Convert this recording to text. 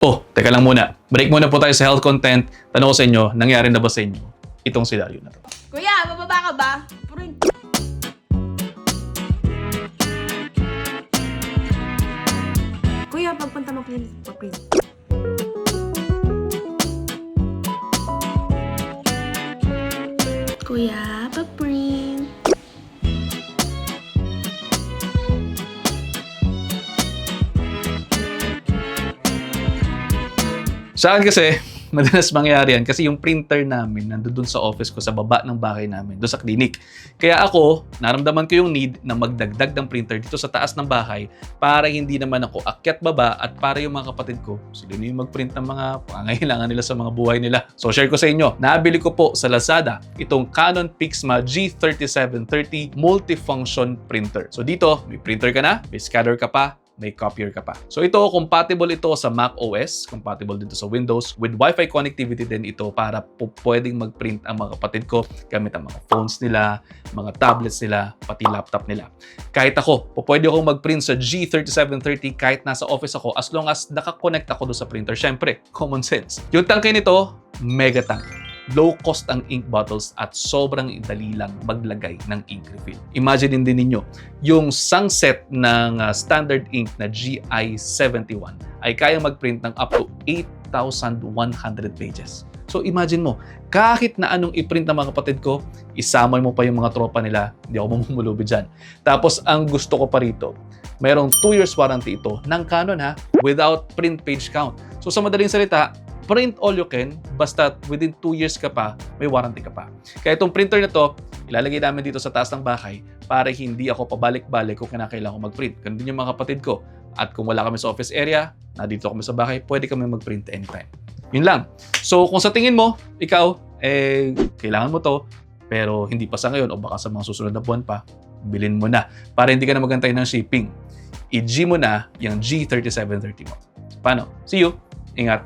Oh, teka lang muna. Break muna po tayo sa health content. Tanong ko sa inyo, nangyari na ba sa inyo itong senaryo na to? Kuya, bababa ka ba? Kuya, pagpunta mo please. Kuya, pag-print. Sa akin kasi, madalas mangyari yan kasi yung printer namin nandoon sa office ko sa baba ng bahay namin, doon sa clinic. Kaya ako, naramdaman ko yung need na magdagdag ng printer dito sa taas ng bahay para hindi naman ako akyat baba at para yung mga kapatid ko, sila na yung mag-print ng mga pangangailangan nila sa mga buhay nila. So share ko sa inyo, nabili ko po sa Lazada itong Canon Pixma G3730 multifunction printer. So dito, may printer ka na, may scanner ka pa, may copier ka pa. So ito, compatible ito sa Mac OS, compatible dito sa Windows. With Wi-Fi connectivity din ito para pwedeng mag-print ang mga kapatid ko gamit ang mga phones nila, mga tablets nila, pati laptop nila. Kahit ako, pwede akong mag-print sa G3730 kahit nasa office ako as long as nakakonect ako doon sa printer. Syempre, common sense. Yung tangke nito, mega tank. Low cost ang ink bottles at sobrang dali lang maglagay ng ink refill. Imagine din ninyo, yung isang set ng standard ink na GI71 ay kayang mag-print ng up to 8,100 pages. So imagine mo, kahit na anong i-print ng mga kapatid ko, isama mo pa yung mga tropa nila, hindi ako mamumulubi dyan. Tapos ang gusto ko pa rito, mayroong 2 years warranty ito ng Canon without print page count. So sa madaling salita, print all you can, basta within 2 years ka pa, may warranty ka pa. Kaya itong printer na to, ilalagay namin dito sa taas ng bahay para hindi ako pabalik-balik kung kinakailangan ko mag-print. Ganun din yung mga kapatid ko. At kung wala kami sa office area, nandito kami sa bahay, pwede kami mag-print anytime. Yun lang. So kung sa tingin mo, ikaw, kailangan mo to, pero hindi pa sa ngayon o baka sa mga susunod na buwan pa, bilhin mo na para hindi ka na magantay ng shipping. I-G mo na yung G3730 mo. Paano? See you! Ingat!